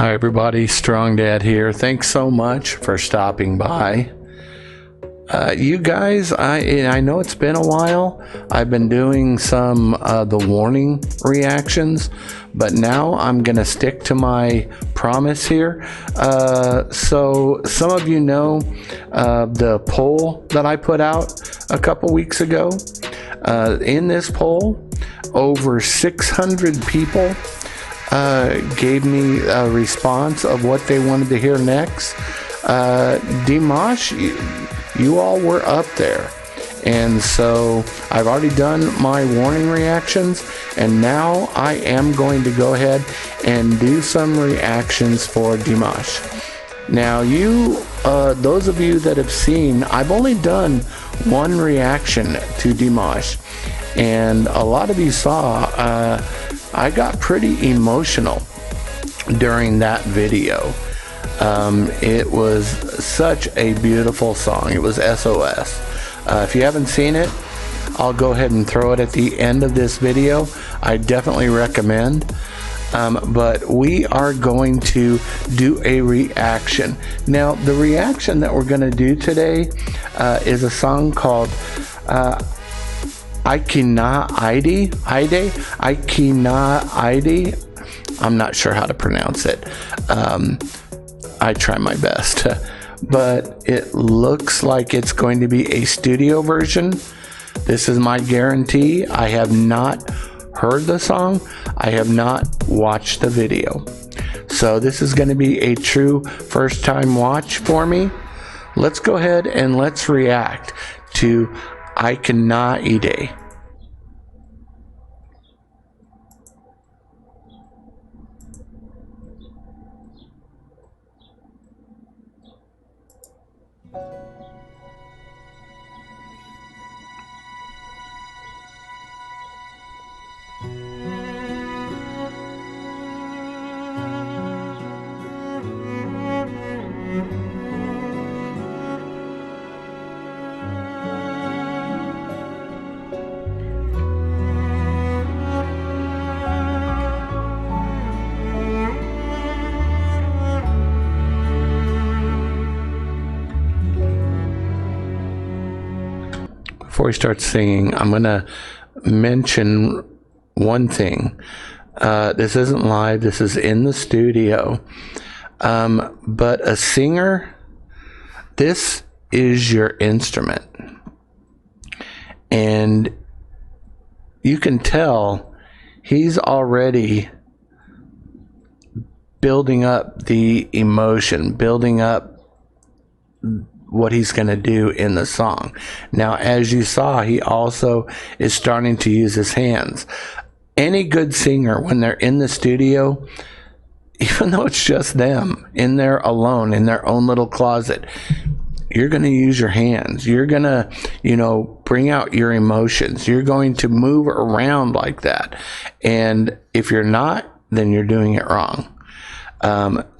Hi everybody, Strong Dad here. Thanks so much for stopping by. You guys, I know it's been a while. I've been doing some the warning reactions, but now I'm gonna stick to my promise here. So some of you know the poll that I put out a couple weeks ago. In this poll, over 600 people gave me a response of what they wanted to hear next. Dimash, you all were up there. And so I've already done my warning reactions, and now I am going to go ahead and do some reactions for Dimash. Now those of you that have seen, I've only done one reaction to Dimash, and a lot of you saw I got pretty emotional during that video. It was such a beautiful song. It was SOS. If you haven't seen it, I'll go ahead and throw it at the end of this video. I definitely recommend. But we are going to do a reaction. Now, the reaction that we're going to do today is a song called Aikina Aide. I'm not sure how to pronounce it. I try my best, but it looks like it's going to be a studio version. This is my guarantee. I have not heard the song. I have not watched the video. So this is going to be a true first time watch for me. Let's go ahead and let's react to Aikina Aide. Before we start singing, I'm going to mention one thing. This isn't live. This is in the studio. But a singer, this is your instrument. And you can tell he's already building up the emotion, building up what he's going to do in the song. Now, as you saw, he also is starting to use his hands. Any good singer, when they're in the studio, even though it's just them in there alone in their own little closet, you're going to use your hands. You're going to, bring out your emotions. You're going to move around like that. And if you're not, then you're doing it wrong.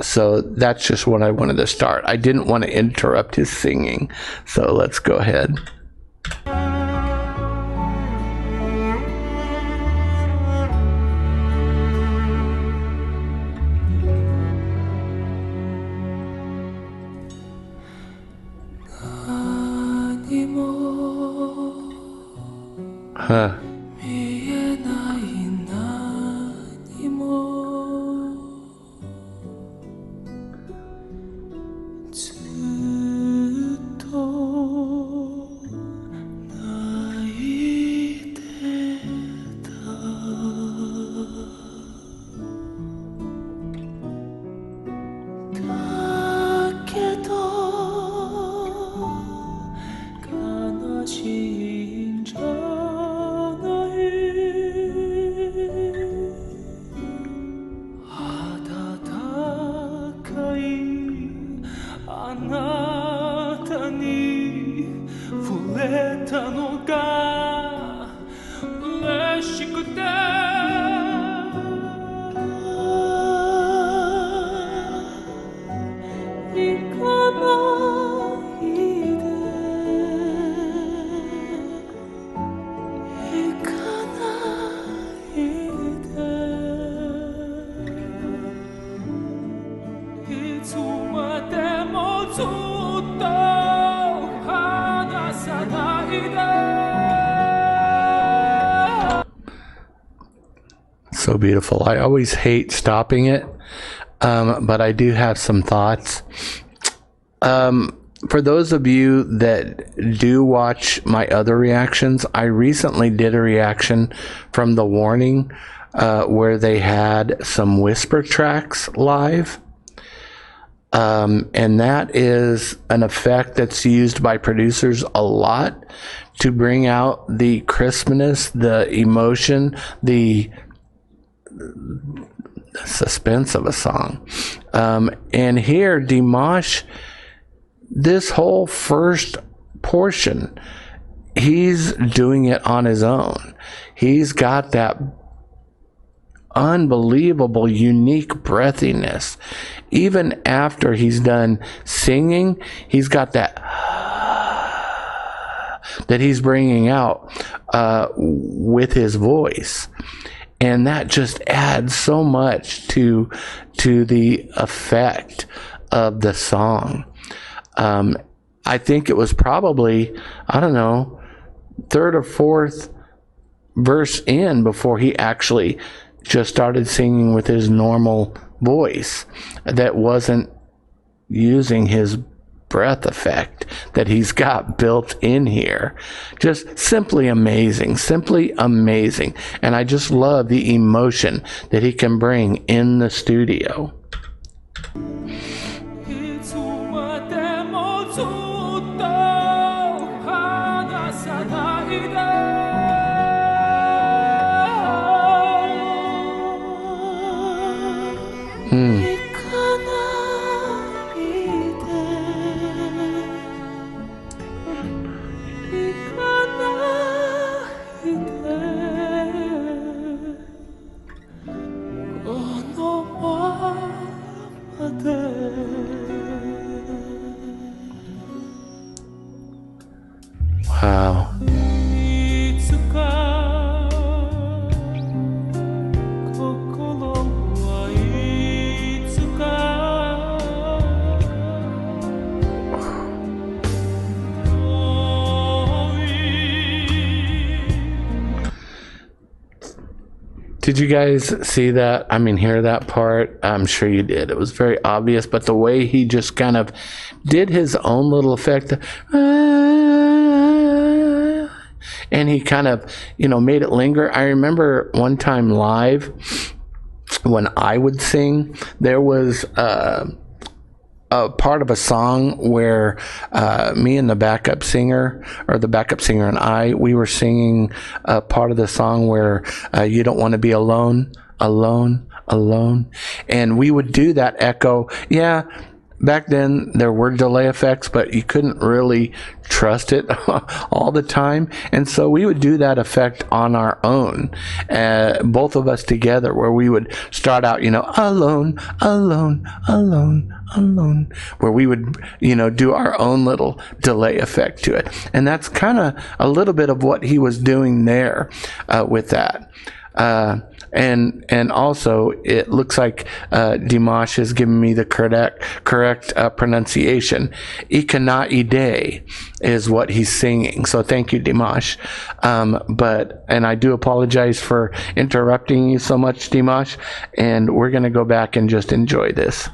So that's just what I wanted to start. I didn't want to interrupt his singing. So let's go ahead. Huh. ずっと離さないで So beautiful. I always hate stopping it, but I do have some thoughts. For those of you that do watch my other reactions, I recently did a reaction from The Warning where they had some whisper tracks live. And that is an effect that's used by producers a lot to bring out the crispness, the emotion, the suspense of a song. And here, Dimash, this whole first portion, he's doing it on his own. He's got that unbelievable, unique breathiness. Even after he's done singing, he's got that that he's bringing out with his voice. And that just adds so much to the effect of the song. I think it was probably, I don't know, third or fourth verse in before he actually just started singing with his normal voice that wasn't using his breath effect that he's got built in here. Just simply amazing, and I just love the emotion that he can bring in the studio. いつまでもずっと離さないで Wow. Did you guys see that? I mean, hear that part? I'm sure you did. It was very obvious, but the way he just kind of did his own little effect, and he kind of, made it linger. I remember one time live when I would sing, there was a part of a song where me and the backup singer, or the backup singer and we were singing a part of the song where you don't want to be alone, and we would do that echo. Yeah, back then there were delay effects, but you couldn't really trust it all the time, and so we would do that effect on our own, both of us together, where we would start out, alone, where we would, do our own little delay effect to it. And that's kind of a little bit of what he was doing there with that. And also, it looks like Dimash has given me the correct pronunciation. Ikana-ide is what he's singing. So thank you, Dimash. And I do apologize for interrupting you so much, Dimash. And we're going to go back and just enjoy this.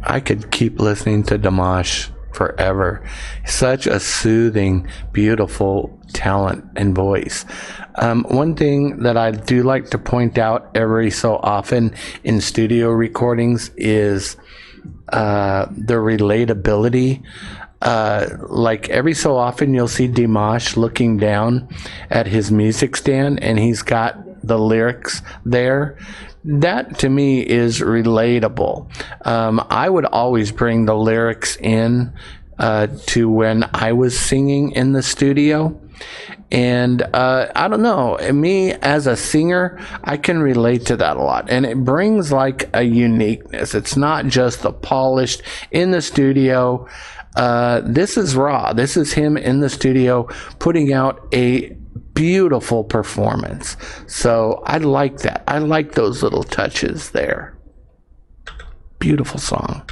I could keep listening to Dimash forever. Such a soothing, beautiful talent and voice. One thing that I do like to point out every so often in studio recordings is the relatability. Like every so often you'll see Dimash looking down at his music stand and he's got the lyrics there. That to me is relatable. I would always bring the lyrics in to when I was singing in the studio. And I don't know, me as a singer, I can relate to that a lot. And it brings like a uniqueness. It's not just the polished in the studio. This is raw. This is him in the studio putting out a beautiful performance. So I like that. I like those little touches there. Beautiful song.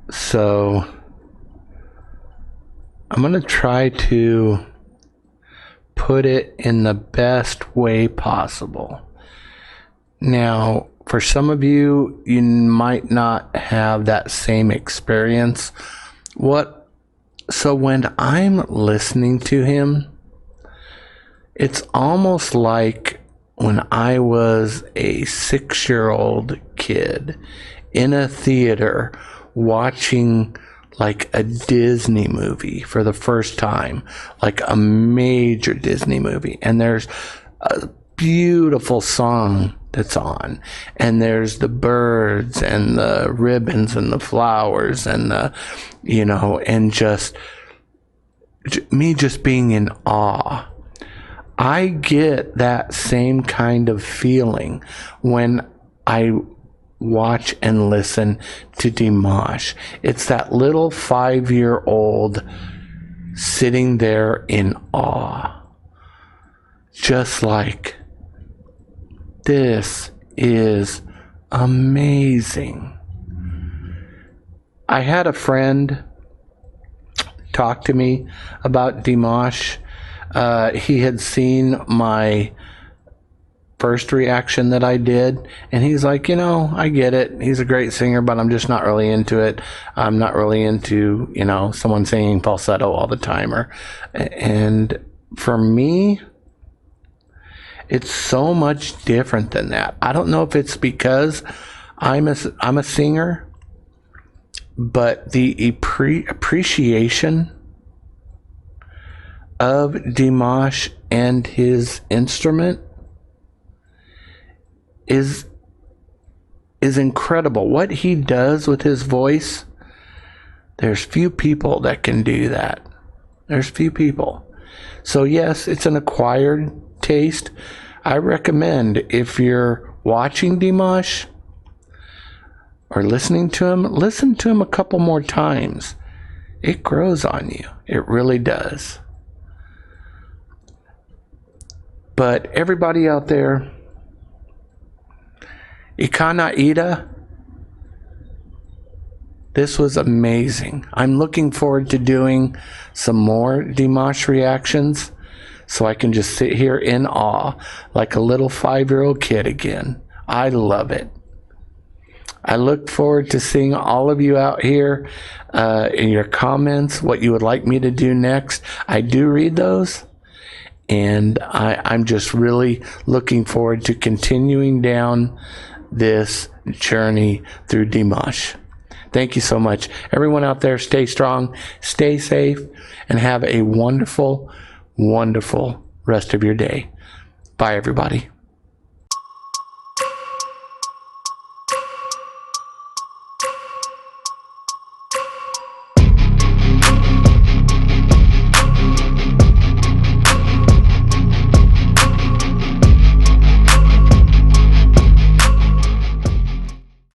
So I'm going to try to put it in the best way possible. Now, for some of you, you might not have that same experience. So when I'm listening to him, it's almost like when I was a 6-year-old kid in a theater watching like a Disney movie for the first time, like a major Disney movie, and there's a beautiful song that's on, and there's the birds and the ribbons and the flowers and the, and just me just being in awe. I get that same kind of feeling when I watch and listen to Dimash. It's that little 5-year-old sitting there in awe. Just like, this is amazing. I had a friend talk to me about Dimash. He had seen my first reaction that I did, and he's like, I get it. He's a great singer, but I'm just not really into it. I'm not really into, someone singing falsetto all the time. And for me, It's so much different than that. I don't know if it's because I'm a singer, but the appreciation of Dimash and his instrument is incredible. What he does with his voice, there's few people that can do that. There's few people. So yes, it's an acquired taste. I recommend, if you're watching Dimash or listening to him, listen to him a couple more times. It grows on you. It really does. But everybody out there, Ikana Ida, this was amazing. I'm looking forward to doing some more Dimash reactions so I can just sit here in awe like a little 5-year-old kid again. I love it. I look forward to seeing all of you out here in your comments, what you would like me to do next. I do read those, and I'm just really looking forward to continuing down this journey through Dimash. Thank you so much. Everyone out there, stay strong, stay safe, and have a wonderful, wonderful rest of your day. Bye, everybody.